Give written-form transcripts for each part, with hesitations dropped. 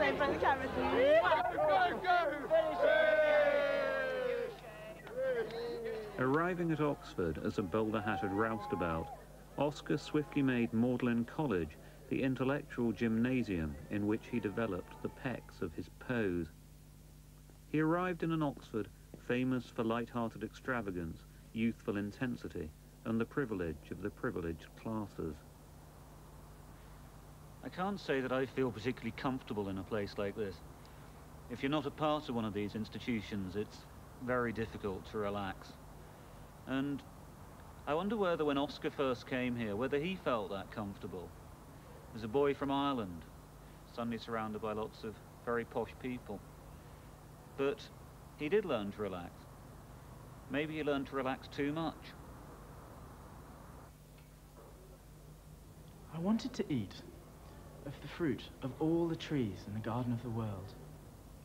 same for the camera. Arriving at Oxford as a bowler-hatted roustabout, Oscar swiftly made Magdalen College the intellectual gymnasium in which he developed the pecs of his pose. He arrived in an Oxford famous for light-hearted extravagance, youthful intensity, and the privilege of the privileged classes. I can't say that I feel particularly comfortable in a place like this. If you're not a part of one of these institutions, it's very difficult to relax. And I wonder whether when Oscar first came here, whether he felt that comfortable. As a boy from Ireland, suddenly surrounded by lots of very posh people. But he did learn to relax. Maybe he learned to relax too much. I wanted to eat of the fruit of all the trees in the garden of the world.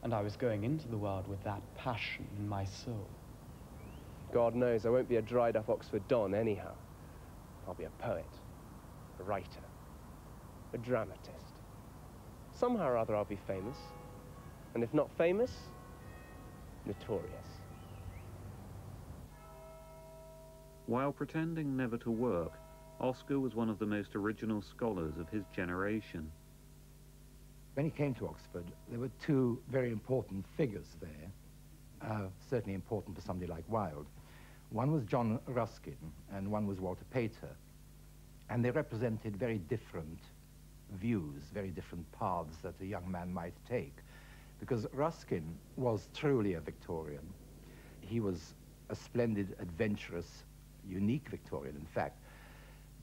And I was going into the world with that passion in my soul. God knows I won't be a dried-up Oxford Don anyhow. I'll be a poet, a writer, a dramatist. Somehow or other I'll be famous. And if not famous, notorious. While pretending never to work, Oscar was one of the most original scholars of his generation. When he came to Oxford, there were two very important figures there, certainly important for somebody like Wilde. One was John Ruskin, and one was Walter Pater. And they represented very different views, very different paths that a young man might take. Because Ruskin was truly a Victorian. He was a splendid, adventurous, unique Victorian, in fact.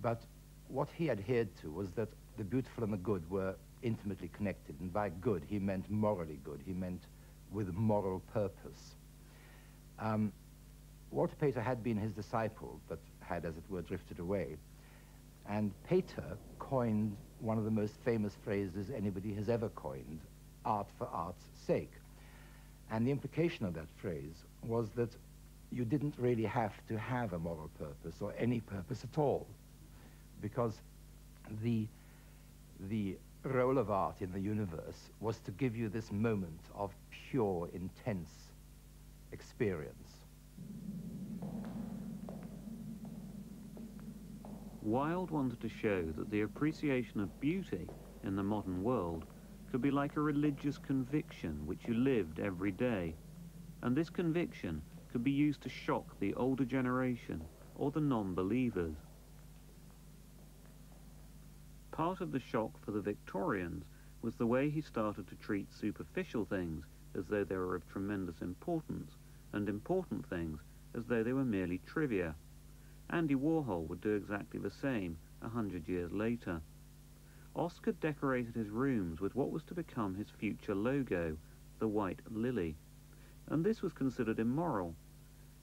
But what he adhered to was that the beautiful and the good were intimately connected. And by good, he meant morally good. He meant with moral purpose. Walter Pater had been his disciple, but had, as it were, drifted away. And Pater coined one of the most famous phrases anybody has ever coined, art for art's sake. And the implication of that phrase was that you didn't really have to have a moral purpose or any purpose at all, because the role of art in the universe was to give you this moment of pure, intense experience. Wilde wanted to show that the appreciation of beauty in the modern world could be like a religious conviction which you lived every day, and this conviction could be used to shock the older generation or the non-believers. Part of the shock for the Victorians was the way he started to treat superficial things as though they were of tremendous importance, and important things as though they were merely trivia. Andy Warhol would do exactly the same 100 years later. Oscar decorated his rooms with what was to become his future logo, the white lily, and this was considered immoral.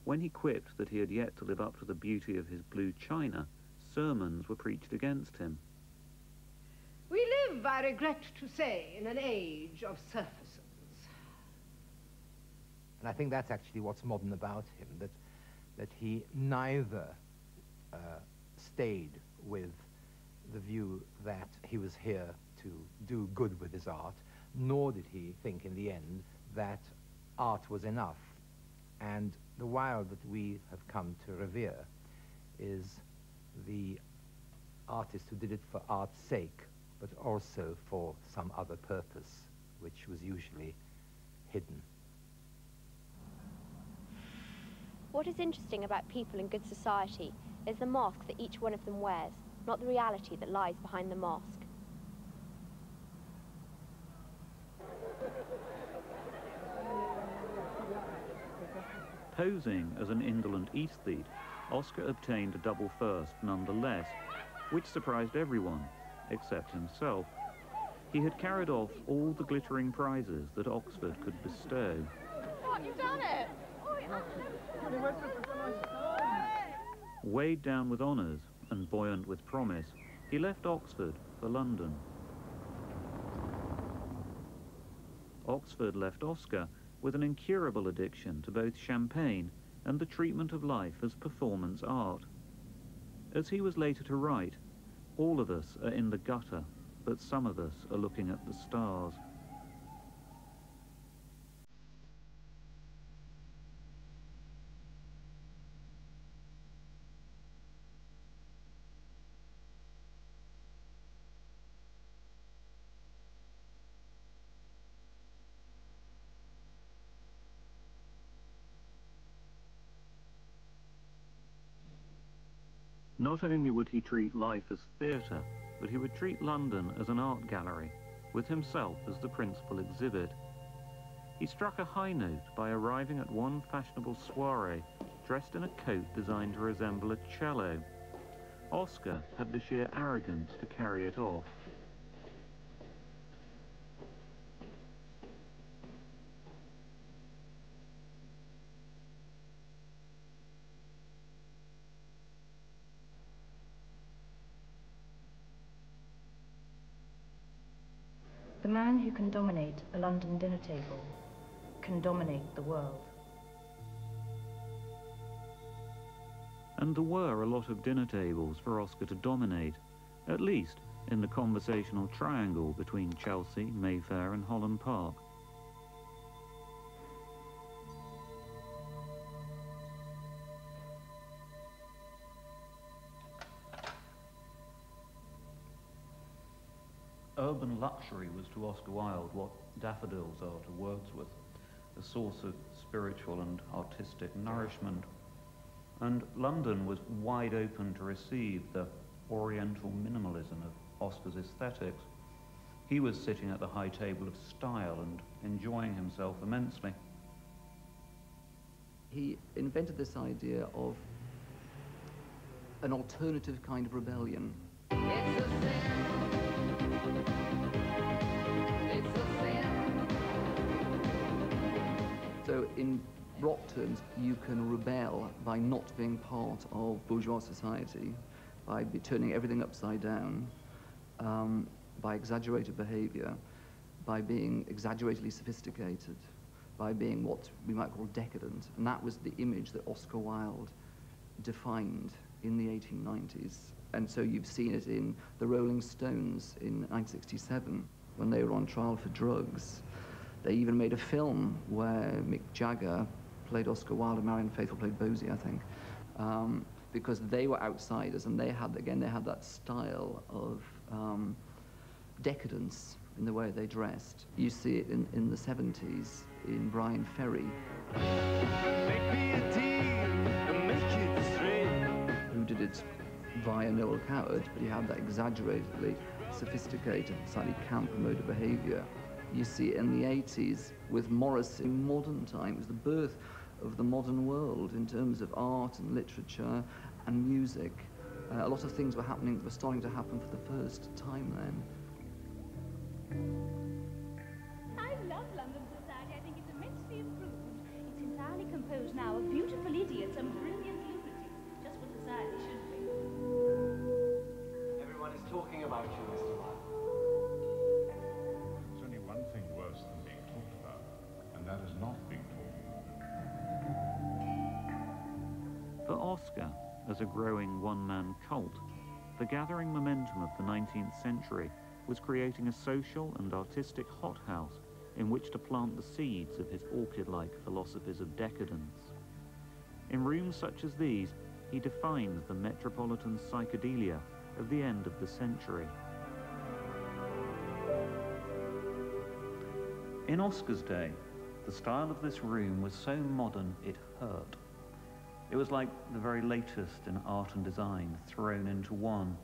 When he quipped that he had yet to live up to the beauty of his blue china, sermons were preached against him. We live, I regret to say, in an age of surfaces. And I think that's actually what's modern about him, that he neither stayed with the view that he was here to do good with his art, nor did he think in the end that art was enough. And the Wilde that we have come to revere is the artist who did it for art's sake, but also for some other purpose, which was usually hidden. What is interesting about people in good society is the mask that each one of them wears, not the reality that lies behind the mask. Posing as an indolent aesthete, Oscar obtained a double first nonetheless, which surprised everyone, except himself. He had carried off all the glittering prizes that Oxford could bestow. What, you've done it? Weighed down with honours and buoyant with promise, he left Oxford for London. Oxford left Oscar with an incurable addiction to both champagne and the treatment of life as performance art. As he was later to write, all of us are in the gutter, but some of us are looking at the stars. Not only would he treat life as theatre, but he would treat London as an art gallery, with himself as the principal exhibit. He struck a high note by arriving at one fashionable soiree dressed in a coat designed to resemble a cello. Oscar had the sheer arrogance to carry it off. The man who can dominate a London dinner table can dominate the world. And there were a lot of dinner tables for Oscar to dominate, at least in the conversational triangle between Chelsea, Mayfair and Holland Park. Urban luxury was to Oscar Wilde what daffodils are to Wordsworth, a source of spiritual and artistic nourishment. And London was wide open to receive the oriental minimalism of Oscar's aesthetics. He was sitting at the high table of style and enjoying himself immensely. He invented this idea of an alternative kind of rebellion. It's a sin. It's a sin. So in rock terms, you can rebel by not being part of bourgeois society, by turning everything upside down, by exaggerated behavior, by being exaggeratedly sophisticated, by being what we might call decadent. And that was the image that Oscar Wilde defined in the 1890s. And so you've seen it in the Rolling Stones in 1967, when they were on trial for drugs. They even made a film where Mick Jagger played Oscar Wilde and Marianne Faithfull played Bosie, I think, because they were outsiders, and they had that style of decadence in the way they dressed. You see it in the 70s in Brian Ferry, who did it via Noel Coward, but he had that exaggeratedly sophisticated, slightly camp mode of behavior. You see it in the 80s with Morris in modern time. It was the birth of the modern world in terms of art and literature and music. A lot of things were starting to happen for the first time then. I love London society. I think it's immensely improved. It's entirely composed now of beautiful idiots and brilliant lunatics, just what society should be. Everyone is talking about you, Mr. Wilde. There's only one thing worse than being talked about, and that is not being talked about. For Oscar, as a growing one-man cult, the gathering momentum of the 19th century was creating a social and artistic hothouse in which to plant the seeds of his orchid-like philosophies of decadence. In rooms such as these, he defined the metropolitan psychedelia of the end of the century. In Oscar's day, the style of this room was so modern it hurt. It was like the very latest in art and design thrown into one.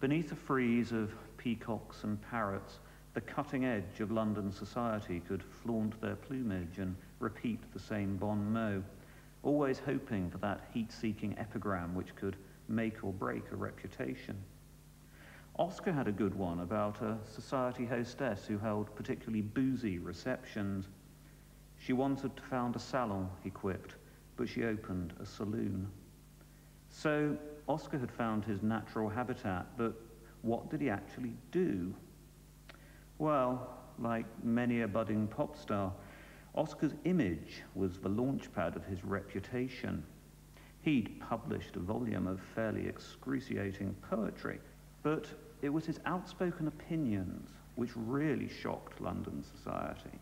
Beneath a frieze of peacocks and parrots, the cutting edge of London society could flaunt their plumage and repeat the same bon mot, always hoping for that heat-seeking epigram which could make or break a reputation. Oscar had a good one about a society hostess who held particularly boozy receptions. She wanted to found a salon, he quipped, but she opened a saloon. So Oscar had found his natural habitat, but what did he actually do? Well, like many a budding pop star, Oscar's image was the launchpad of his reputation. He'd published a volume of fairly excruciating poetry, but it was his outspoken opinions which really shocked London society.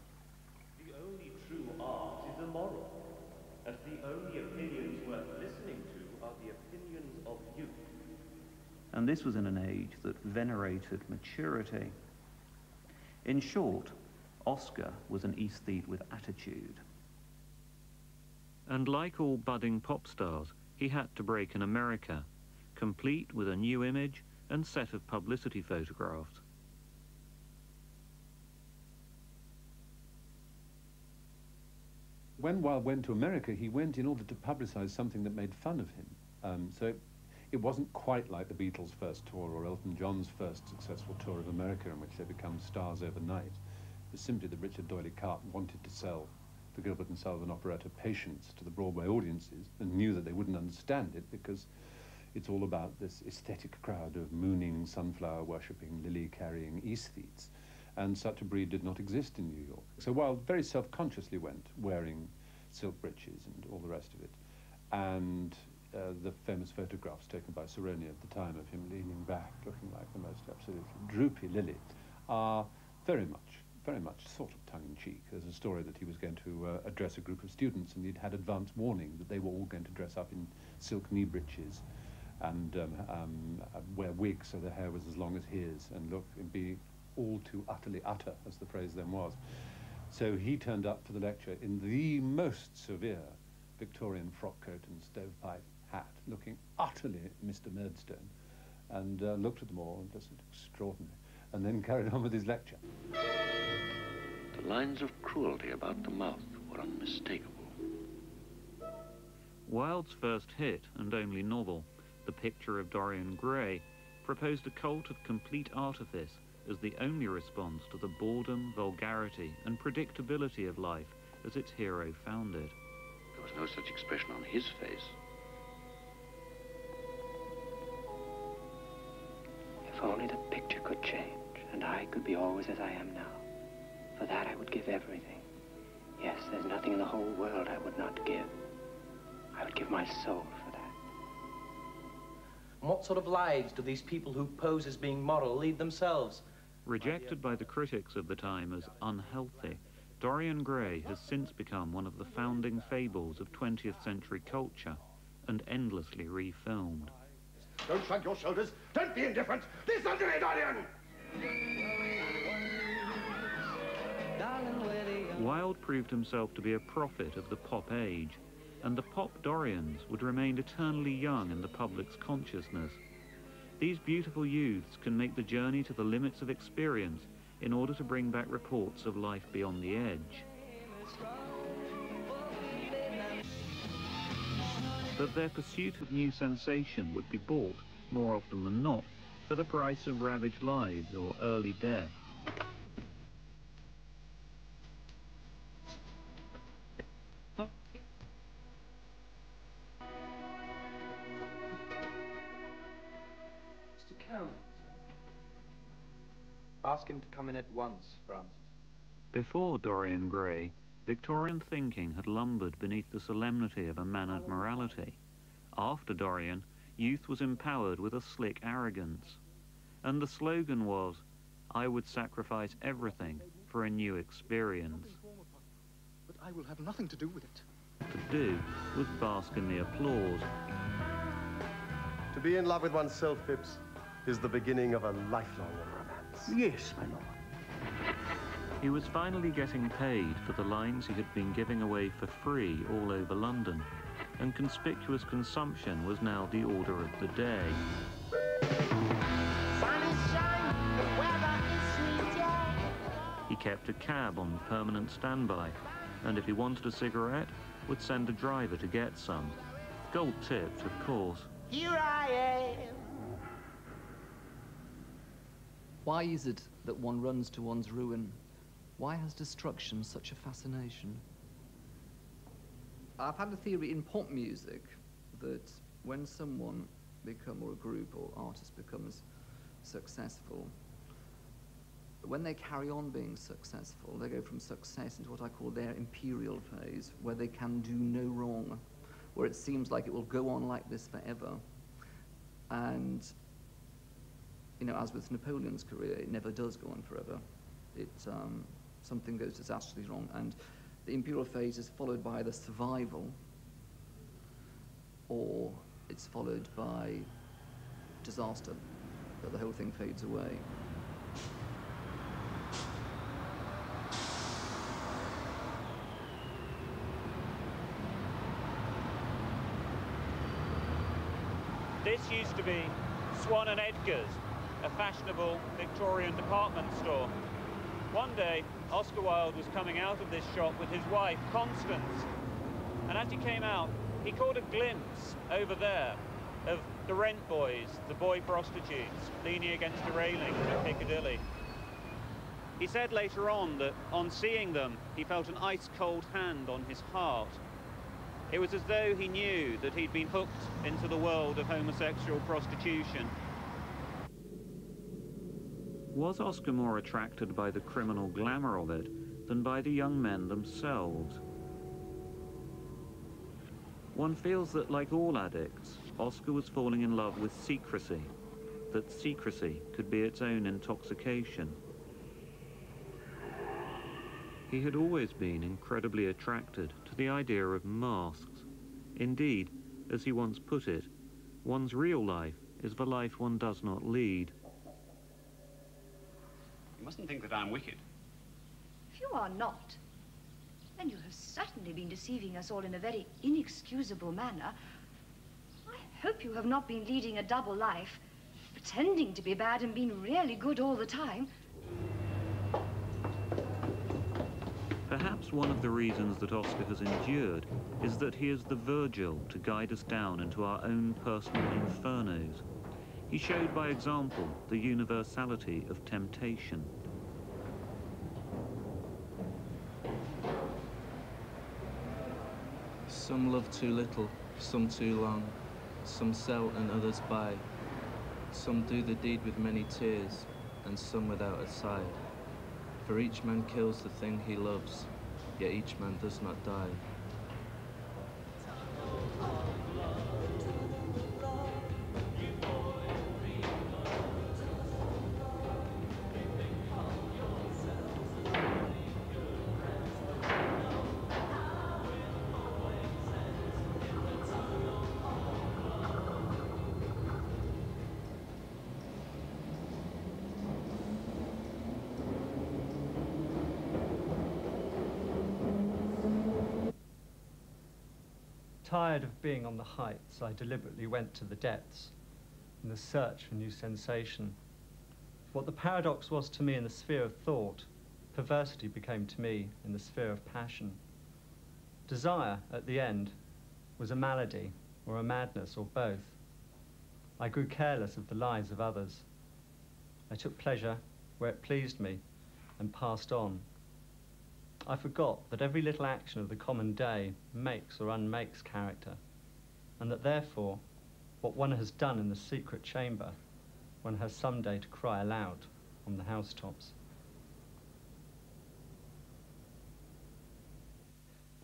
The only true art is immoral, as the only opinions worth listening to are the opinions of youth. And this was in an age that venerated maturity. In short, Oscar was an aesthete with attitude. And like all budding pop stars, he had to break in America. complete with a new image and set of publicity photographs. When Wilde went to America, he went in order to publicize something that made fun of him. So it wasn't quite like the Beatles' first tour or Elton John's first successful tour of America in which they become stars overnight. It was simply that Richard Doyley Carton wanted to sell the Gilbert and Sullivan operetta Patience to the Broadway audiences and knew that they wouldn't understand it because it's all about this aesthetic crowd of mooning, sunflower-worshipping, lily-carrying aesthetes. And such a breed did not exist in New York. So Wilde very self-consciously went wearing silk breeches and all the rest of it. And the famous photographs taken by Saroni at the time of him leaning back, looking like the most absolutely droopy lily, are very much sort of tongue-in-cheek. There's a story that he was going to address a group of students and he'd had advance warning that they were all going to dress up in silk knee breeches and wear wigs so their hair was as long as his and look and be all too utterly utter, as the phrase then was. So he turned up for the lecture in the most severe Victorian frock coat and stovepipe hat, looking utterly Mr. Murdstone, and looked at them all and just extraordinary, and then carried on with his lecture. The lines of cruelty about the mouth were unmistakable. Wilde's first hit and only novel, The Picture of Dorian Gray, proposed a cult of complete artifice as the only response to the boredom, vulgarity, and predictability of life as its hero found it. There was no such expression on his face. If only the picture could change, and I could be always as I am now. For that I would give everything. Yes, there's nothing in the whole world I would not give. I would give my soul for that. And what sort of lives do these people who pose as being moral lead themselves? Rejected by the critics of the time as unhealthy, Dorian Gray has since become one of the founding fables of 20th century culture and endlessly refilmed. Don't shrug your shoulders. Don't be indifferent. Listen to me, Dorian! Wilde proved himself to be a prophet of the pop age, and the pop Dorians would remain eternally young in the public's consciousness. These beautiful youths can make the journey to the limits of experience in order to bring back reports of life beyond the edge. But their pursuit of new sensation would be bought, more often than not, for the price of ravaged lives or early death. Ask him to come in at once, Francis. Before Dorian Gray, Victorian thinking had lumbered beneath the solemnity of a mannered morality. After Dorian, youth was empowered with a slick arrogance. And the slogan was, "I would sacrifice everything for a new experience." But I will have nothing to do with it. To do was bask in the applause. To be in love with oneself, Phipps, is the beginning of a lifelong romance. Yes, my lord. He was finally getting paid for the lines he had been giving away for free all over London, and conspicuous consumption was now the order of the day. Sun is shining, the weather is sweet, yeah. He kept a cab on permanent standby, and if he wanted a cigarette, would send a driver to get some. Gold tipped, of course. Here I am. Why is it that one runs to one's ruin? Why has destruction such a fascination? I've had a theory in pop music that when someone or a group or artist becomes successful, when they carry on being successful, they go from success into what I call their imperial phase, where they can do no wrong, where it seems like it will go on like this forever. And you know, as with Napoleon's career, it never does go on forever. Something goes disastrously wrong, and the imperial phase is followed by the survival, or it's followed by disaster, that the whole thing fades away. This used to be Swan and Edgar's, a fashionable Victorian department store. One day, Oscar Wilde was coming out of this shop with his wife, Constance, and as he came out, he caught a glimpse over there of the rent boys, the boy prostitutes, leaning against the railing in Piccadilly. He said later on that on seeing them, he felt an ice-cold hand on his heart. It was as though he knew that he'd been hooked into the world of homosexual prostitution. Was Oscar more attracted by the criminal glamour of it than by the young men themselves? One feels that, like all addicts, Oscar was falling in love with secrecy, that secrecy could be its own intoxication. He had always been incredibly attracted to the idea of masks. Indeed, as he once put it, one's real life is the life one does not lead. You mustn't think that I'm wicked. If you are not, then you have certainly been deceiving us all in a very inexcusable manner. I hope you have not been leading a double life, pretending to be bad and being really good all the time. Perhaps one of the reasons that Oscar has endured is that he is the Virgil to guide us down into our own personal infernos. He showed by example the universality of temptation. Some love too little, some too long. Some sell and others buy. Some do the deed with many tears, and some without a sigh. For each man kills the thing he loves, yet each man does not die. Tired of being on the heights, I deliberately went to the depths in the search for new sensation. What the paradox was to me in the sphere of thought, perversity became to me in the sphere of passion. Desire, at the end, was a malady or a madness or both. I grew careless of the lives of others. I took pleasure where it pleased me and passed on. I forgot that every little action of the common day makes or unmakes character, and that therefore, what one has done in the secret chamber, one has someday to cry aloud on the housetops.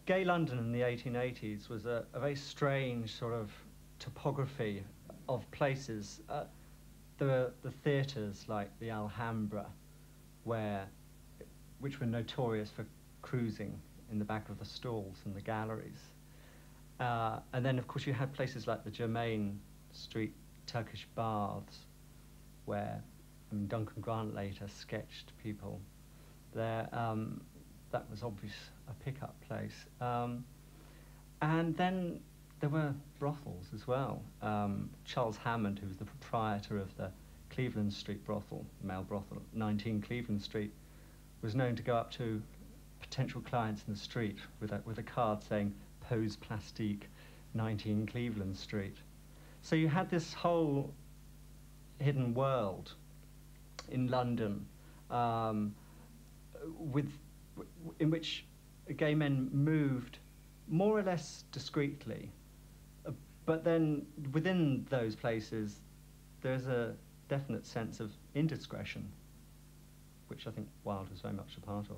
Gay London in the 1880s was a very strange sort of topography of places. There were the theatres like the Alhambra, which were notorious for cruising in the back of the stalls and the galleries. And then, of course, you had places like the Germain Street Turkish baths, where Duncan Grant later sketched people there. That was obvious a pickup place. And then there were brothels as well. Charles Hammond, who was the proprietor of the Cleveland Street brothel, male brothel, 19 Cleveland Street, was known to go up to potential clients in the street with a card saying "Pose Plastique, 19 Cleveland Street." So you had this whole hidden world in London, in which gay men moved more or less discreetly, but then within those places there's a definite sense of indiscretion, which I think Wilde was very much a part of.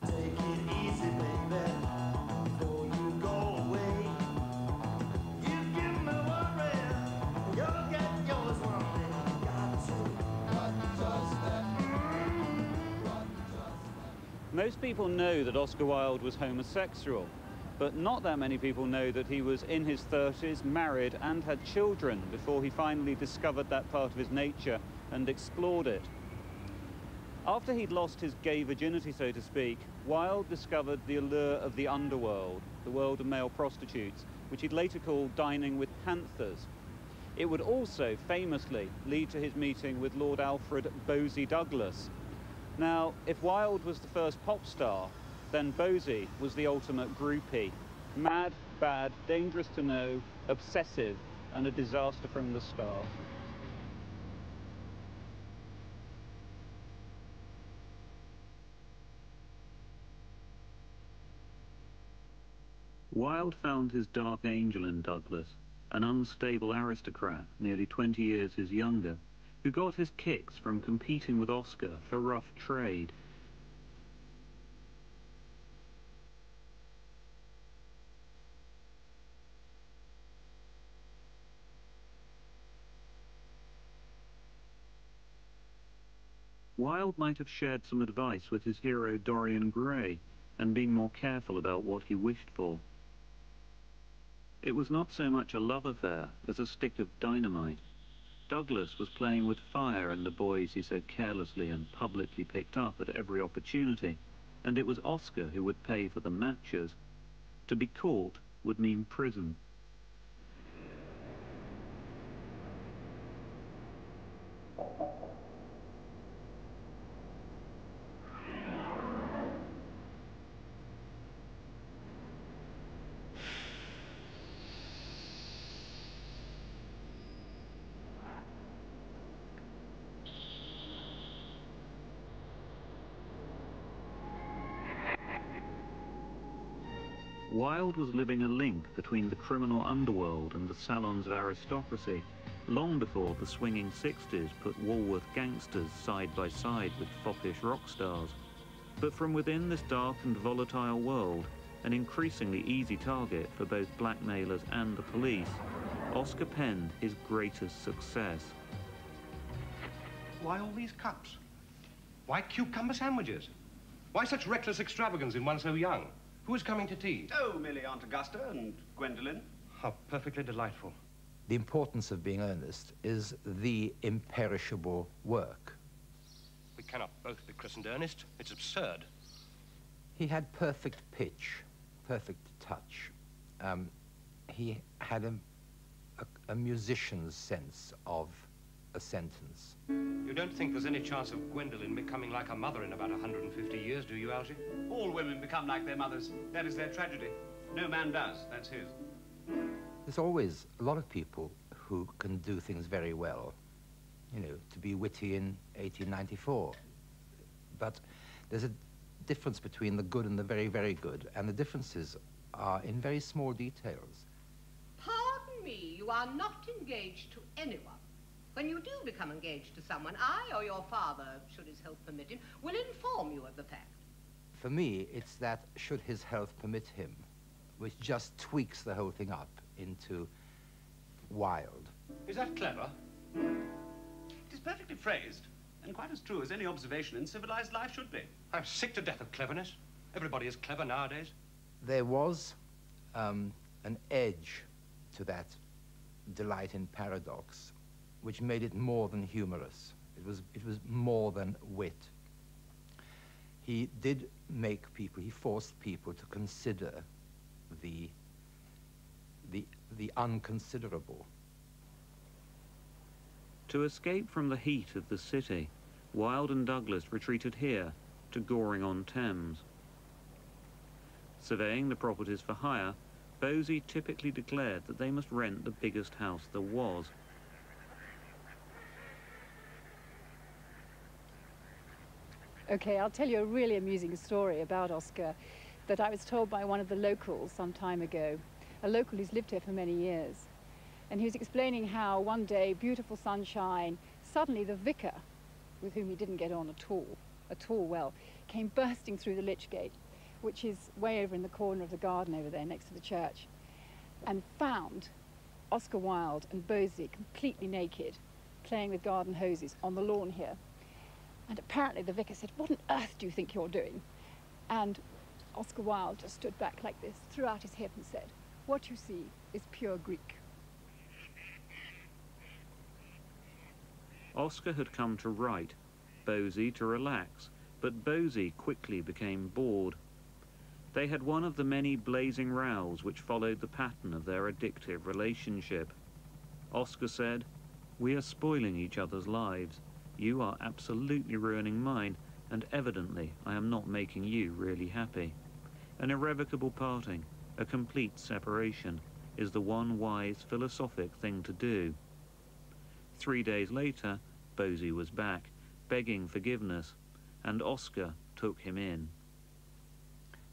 Take it easy, baby, before you go away. You give me worry, you'll get yours one day. Got to run just that. Most people know that Oscar Wilde was homosexual, but not that many people know that he was in his 30s, married and had children before he finally discovered that part of his nature and explored it. After he'd lost his gay virginity, so to speak, Wilde discovered the allure of the underworld, the world of male prostitutes, which he'd later called dining with panthers. It would also famously lead to his meeting with Lord Alfred Bosie Douglas. Now, if Wilde was the first pop star, then Bosie was the ultimate groupie. Mad, bad, dangerous to know, obsessive, and a disaster from the start. Wilde found his dark angel in Douglas, an unstable aristocrat nearly 20 years his younger, who got his kicks from competing with Oscar for rough trade. Wilde might have shared some advice with his hero Dorian Gray and been more careful about what he wished for. It was not so much a love affair as a stick of dynamite. Douglas was playing with fire and the boys he so carelessly and publicly picked up at every opportunity, and it was Oscar who would pay for the matches. To be caught would mean prison. Wilde was living a link between the criminal underworld and the salons of aristocracy, long before the swinging 60s put Walworth gangsters side by side with foppish rock stars. But from within this dark and volatile world, an increasingly easy target for both blackmailers and the police, Oscar penned his greatest success. Why all these cups? Why cucumber sandwiches? Why such reckless extravagance in one so young? Who is coming to tea? Oh, merely Aunt Augusta and Gwendolen. How perfectly delightful. The Importance of Being Earnest is the imperishable work. We cannot both be christened Ernest. It's absurd. He had perfect pitch, perfect touch. He had a musician's sense of a sentence. You don't think there's any chance of Gwendolen becoming like her mother in about 150 years, do you, Algy? All women become like their mothers. That is their tragedy. No man does. That's his. There's always a lot of people who can do things very well. You know, to be witty in 1894. But there's a difference between the good and the very, very good, and the differences are in very small details. Pardon me, you are not engaged to anyone. When you do become engaged to someone, I or your father, should his health permit him, will inform you of the fact. For me, it's that should his health permit him, which just tweaks the whole thing up into Wilde. Is that clever? It is perfectly phrased, and quite as true as any observation in civilized life should be. I'm sick to death of cleverness. Everybody is clever nowadays. There was an edge to that delight in paradox, which made it more than humorous. It was more than wit. He did make people, he forced people to consider the unconsiderable. To escape from the heat of the city, Wilde and Douglas retreated here to Goring-on-Thames. Surveying the properties for hire, Bosie typically declared that they must rent the biggest house there was. Okay, I'll tell you a really amusing story about Oscar that I was told by one of the locals some time ago, a local who's lived here for many years. And he was explaining how one day, beautiful sunshine, suddenly the vicar, with whom he didn't get on at all well, came bursting through the lich gate, which is way over in the corner of the garden over there next to the church, and found Oscar Wilde and Bosie completely naked, playing with garden hoses on the lawn here. And apparently the vicar said, "What on earth do you think you're doing?" And Oscar Wilde just stood back like this, threw out his hip and said, "What you see is pure Greek." Oscar had come to write, Bosie to relax, but Bosie quickly became bored. They had one of the many blazing rows which followed the pattern of their addictive relationship. Oscar said, "We are spoiling each other's lives. You are absolutely ruining mine, and evidently I am not making you really happy. An irrevocable parting, a complete separation, is the one wise philosophic thing to do." 3 days later, Bosie was back, begging forgiveness, and Oscar took him in.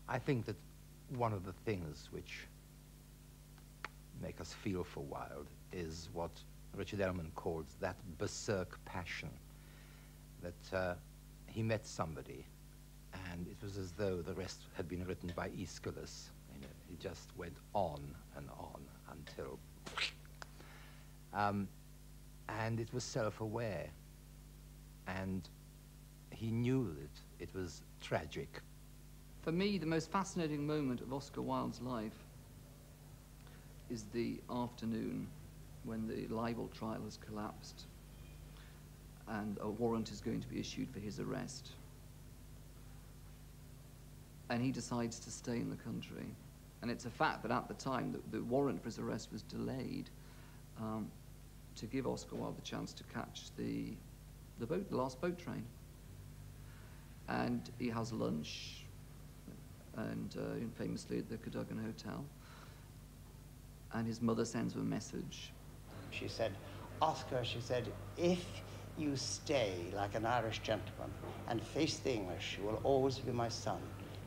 I think that one of the things which make us feel for Wilde is what Richard Ellman calls that berserk passion, that he met somebody and it was as though the rest had been written by Aeschylus. You know, he just went on and on until... and it was self-aware, and he knew that it was tragic. For me, the most fascinating moment of Oscar Wilde's life is the afternoon when the libel trial has collapsed and a warrant is going to be issued for his arrest. And he decides to stay in the country. And it's a fact that at the time the warrant for his arrest was delayed to give Oscar Wilde the chance to catch the last boat train. And he has lunch, and famously at the Cadogan Hotel. And his mother sends him a message. She said, "Oscar," she said, "if you stay like an Irish gentleman and face the English, you will always be my son.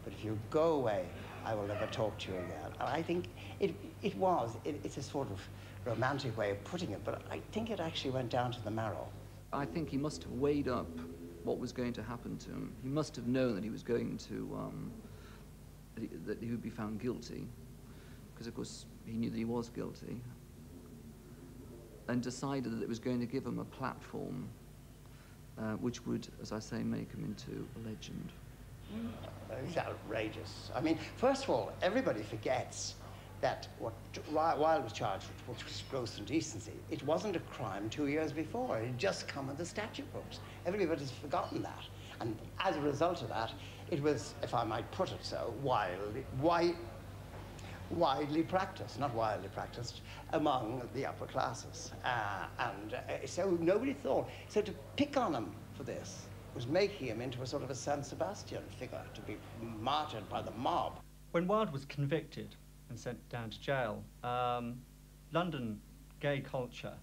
But if you go away, I will never talk to you again." And I think it's a sort of romantic way of putting it, but I think it actually went down to the marrow. I think he must have weighed up what was going to happen to him. He must have known that he was going to, that he would be found guilty, because of course he knew that he was guilty, and decided that it was going to give him a platform which would, as I say, make him into a legend. It's outrageous. I mean, first of all, everybody forgets that what Wilde was charged with, which was gross indecency, it wasn't a crime 2 years before. It had just come in the statute books. Everybody's forgotten that. And as a result of that, it was, if I might put it so, widely practiced, not wildly practiced, among the upper classes. So nobody thought. So to pick on him for this was making him into a sort of a San Sebastian figure, to be martyred by the mob. When Wilde was convicted and sent down to jail, London gay culture,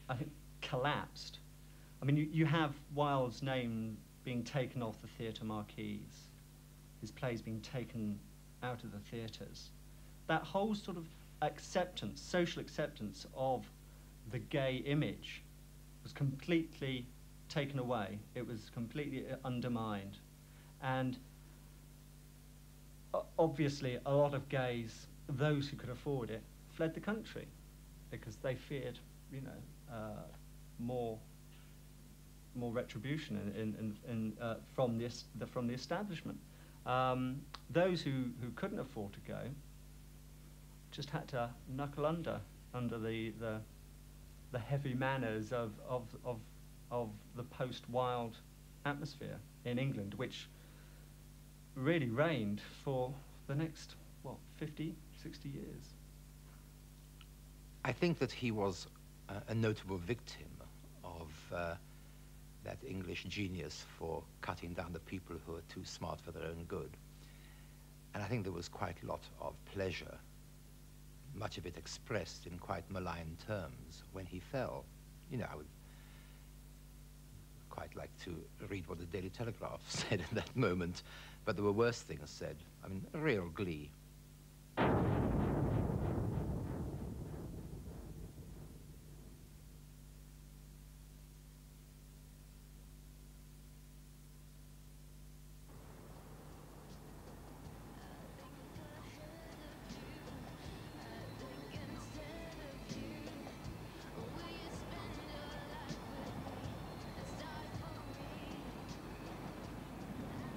I think, collapsed. I mean, you have Wilde's name being taken off the theatre marquees, his plays being taken out of the theatres. That whole sort of acceptance, social acceptance of the gay image was completely taken away. It was completely undermined. And obviously a lot of gays, those who could afford it, fled the country because they feared, you know, more retribution from the establishment. Those who couldn't afford to go just had to knuckle under the heavy manners of the post-Wilde atmosphere in England, which really reigned for the next, what, 50, 60 years. I think that he was a notable victim of that English genius for cutting down the people who are too smart for their own good. And I think there was quite a lot of pleasure, much of it expressed in quite malign terms, when he fell. You know, I would quite like to read what the Daily Telegraph said in that moment, but there were worse things said. I mean, real glee.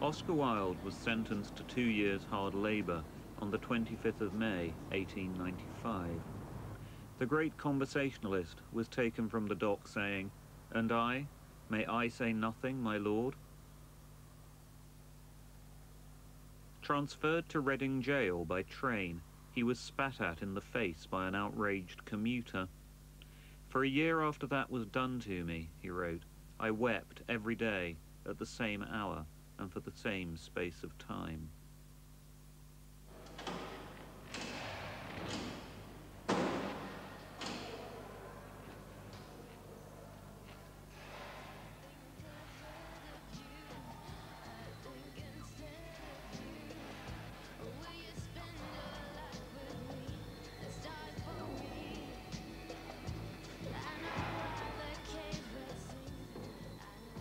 Oscar Wilde was sentenced to 2 years hard labour on the 25th of May, 1895. The great conversationalist was taken from the dock saying, "And I, may I say nothing, my lord?" Transferred to Reading Jail by train, he was spat at in the face by an outraged commuter. For a year after that was done to me, he wrote, I wept every day at the same hour and for the same space of time.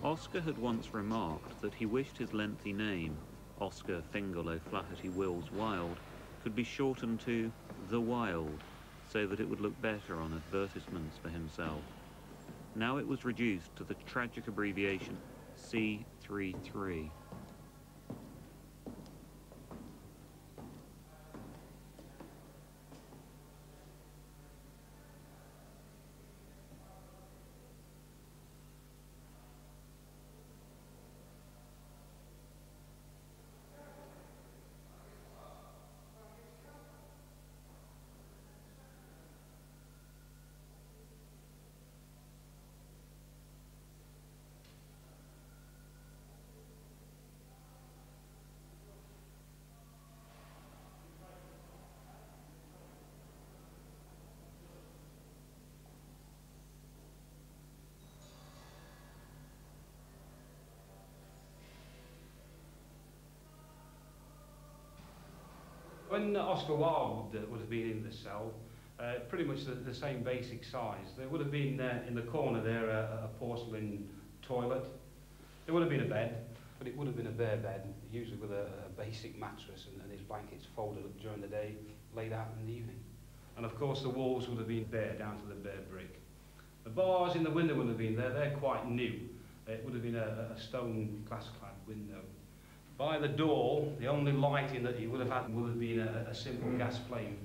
Oscar had once remarked that he wished his lengthy name, Oscar Fingal O'Flaherty Wills Wilde, could be shortened to The Wilde, so that it would look better on advertisements for himself. Now it was reduced to the tragic abbreviation C33. When Oscar Wilde would have been in the cell, pretty much the same basic size. There would have been in the corner there a porcelain toilet. There would have been a bed, but it would have been a bare bed, usually with a basic mattress and his blankets folded up during the day, laid out in the evening. And of course the walls would have been bare, down to the bare brick. The bars in the window would have been there, they're quite new. It would have been a stone glass-clad window. By the door, the only lighting that he would have had would have been a simple gas flame.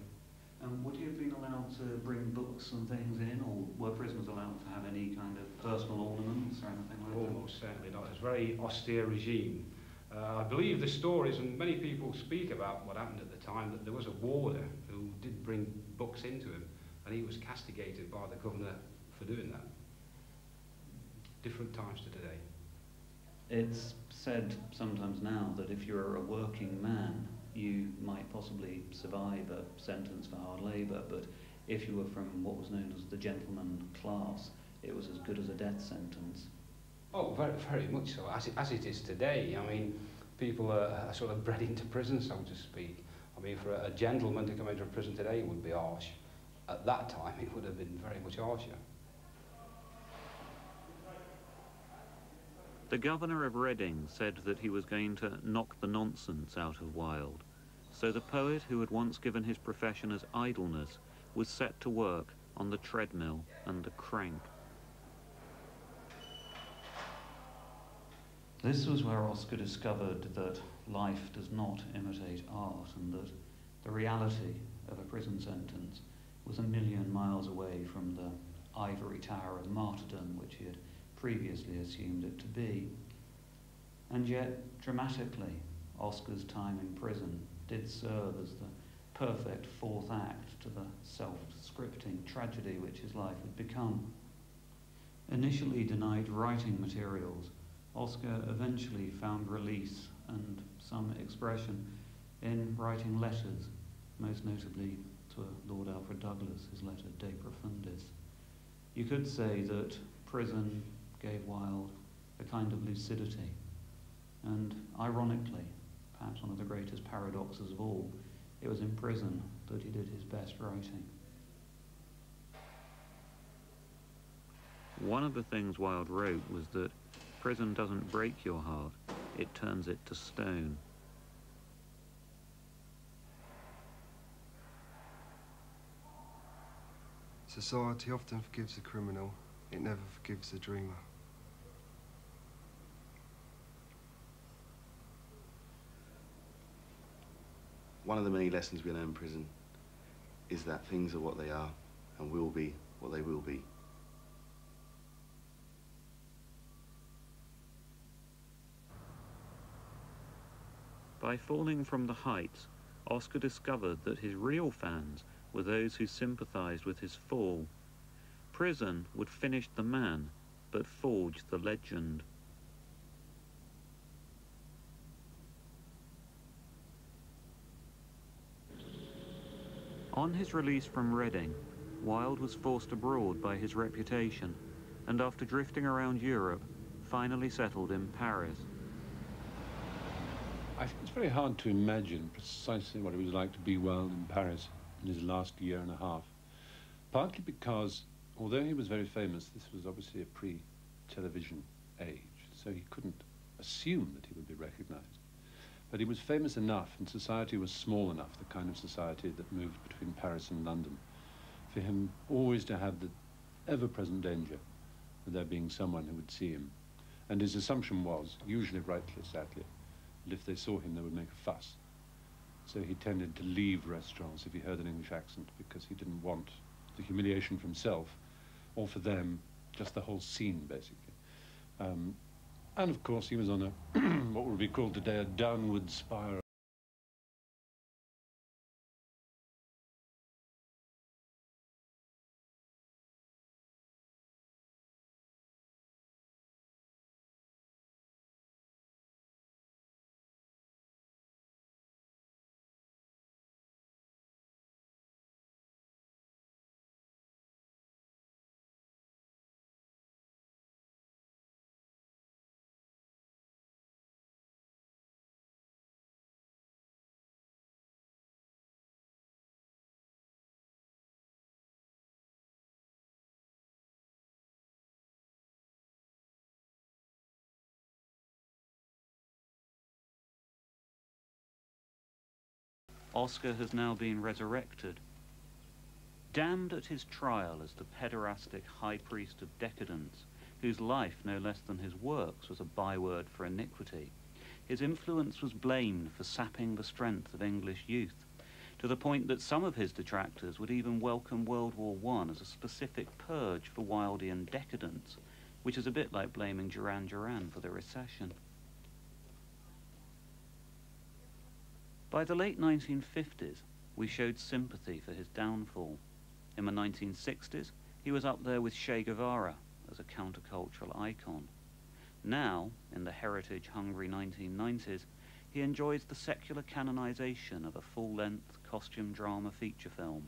And would he have been allowed to bring books and things in, or were prisoners allowed to have any kind of personal ornaments or anything like that? Almost certainly not. It was a very austere regime. I believe the stories, and many people speak about what happened at the time, that there was a warder who did bring books into him, and he was castigated by the governor for doing that. Different times to today. It's said sometimes now that if you're a working man, you might possibly survive a sentence for hard labour, but if you were from what was known as the gentleman class, it was as good as a death sentence. Oh, very, very much so, as it is today. I mean, people are sort of bred into prison, so to speak. I mean, for a gentleman to come into a prison today would be harsh. At that time, it would have been very much harsher. The governor of Reading said that he was going to knock the nonsense out of Wilde, so the poet who had once given his profession as idleness was set to work on the treadmill and the crank. This was where Oscar discovered that life does not imitate art, and that the reality of a prison sentence was a million miles away from the ivory tower of martyrdom which he had previously assumed it to be. And yet, dramatically, Oscar's time in prison did serve as the perfect fourth act to the self-scripting tragedy which his life had become. Initially denied writing materials, Oscar eventually found release and some expression in writing letters, most notably to Lord Alfred Douglas, his letter De Profundis. You could say that prison gave Wilde a kind of lucidity, and ironically, perhaps one of the greatest paradoxes of all, it was in prison that he did his best writing. One of the things Wilde wrote was that prison doesn't break your heart, it turns it to stone. Society often forgives the criminal, it never forgives the dreamer. One of the many lessons we learn in prison is that things are what they are and will be what they will be. By falling from the heights, Oscar discovered that his real fans were those who sympathized with his fall. prison would finish the man, but forge the legend. On his release from Reading, Wilde was forced abroad by his reputation, and after drifting around Europe, finally settled in Paris. I think it's very hard to imagine precisely what it was like to be Wilde in Paris in his last year and a half. Partly because, although he was very famous, this was obviously a pre-television age, so he couldn't assume that he would be recognized. But he was famous enough, and society was small enough, the kind of society that moved between Paris and London, for him always to have the ever-present danger of there being someone who would see him. And his assumption was, usually rightly or sadly, that if they saw him, they would make a fuss. So he tended to leave restaurants if he heard an English accent, because he didn't want the humiliation for himself, or for them, just the whole scene, basically. And of course, he was on a, what would be called today, a downward spiral. Oscar has now been resurrected. Damned at his trial as the pederastic high priest of decadence, whose life, no less than his works, was a byword for iniquity, his influence was blamed for sapping the strength of English youth, to the point that some of his detractors would even welcome World War I as a specific purge for Wildean decadence, which is a bit like blaming Duran Duran for the recession. By the late 1950s, we showed sympathy for his downfall. In the 1960s, he was up there with Che Guevara as a countercultural icon. Now, in the heritage-hungry 1990s, he enjoys the secular canonization of a full-length costume drama feature film.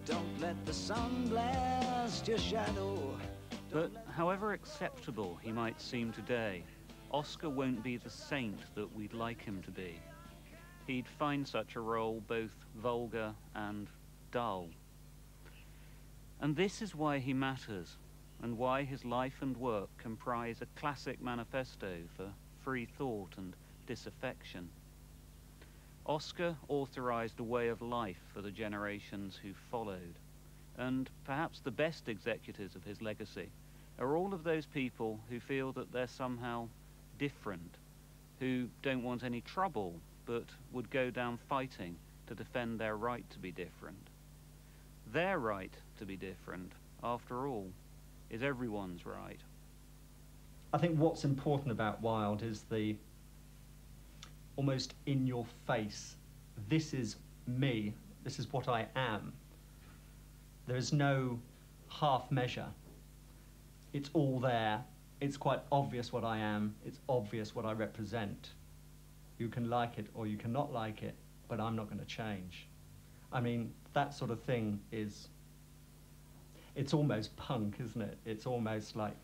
Don't let the sun blast your shadow. But however acceptable he might seem today, Oscar won't be the saint that we'd like him to be. He'd find such a role both vulgar and dull. And this is why he matters, and why his life and work comprise a classic manifesto for free thought and disaffection. Oscar authorized a way of life for the generations who followed, and perhaps the best executors of his legacy are all of those people who feel that they're somehow different, who don't want any trouble, but would go down fighting to defend their right to be different. Their right to be different, after all, is everyone's right. I think what's important about Wilde is the almost in your face, this is me, this is what I am. There is no half measure. It's all there. It's quite obvious what I am. It's obvious what I represent. You can like it or you cannot like it, but I'm not going to change. I mean, that sort of thing is, it's almost punk, isn't it? It's almost like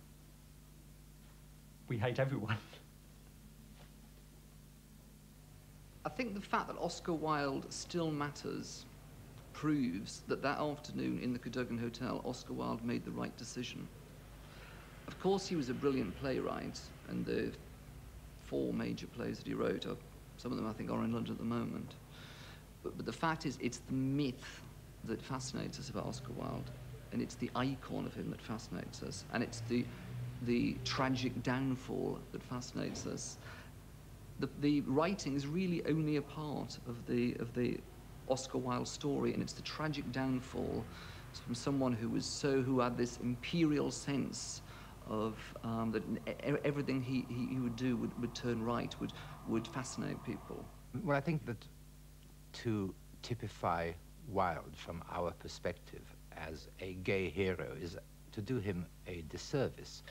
we hate everyone. I think the fact that Oscar Wilde still matters proves that that afternoon in the Cadogan Hotel, Oscar Wilde made the right decision. Of course, he was a brilliant playwright, and the 4 major plays that he wrote, some of them I think are in London at the moment. But the fact is, it's the myth that fascinates us about Oscar Wilde, and it's the icon of him that fascinates us, and it's the tragic downfall that fascinates us. The writing is really only a part of the Oscar Wilde story, and it's the tragic downfall from someone who had this imperial sense of that everything he would do would turn right, would fascinate people. Well, I think that to typify Wilde from our perspective as a gay hero is to do him a disservice.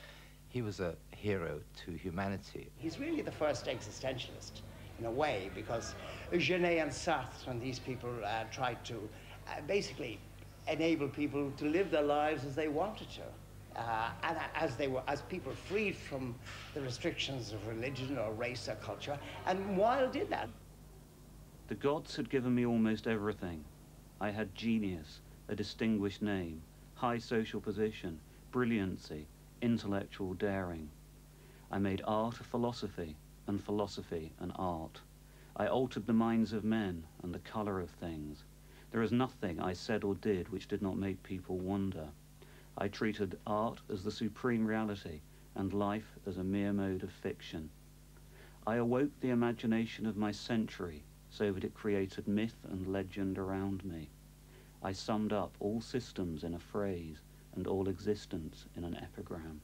He was a hero to humanity. He's really the first existentialist, in a way, because Genet and Sartre and these people tried to basically enable people to live their lives as they wanted to. And as people freed from the restrictions of religion or race or culture, and Wilde did that. The gods had given me almost everything. I had genius, a distinguished name, high social position, brilliancy, intellectual daring. I made art a philosophy, and philosophy an art. I altered the minds of men and the colour of things. There is nothing I said or did which did not make people wonder. I treated art as the supreme reality and life as a mere mode of fiction. I awoke the imagination of my century so that it created myth and legend around me. I summed up all systems in a phrase and all existence in an epigram.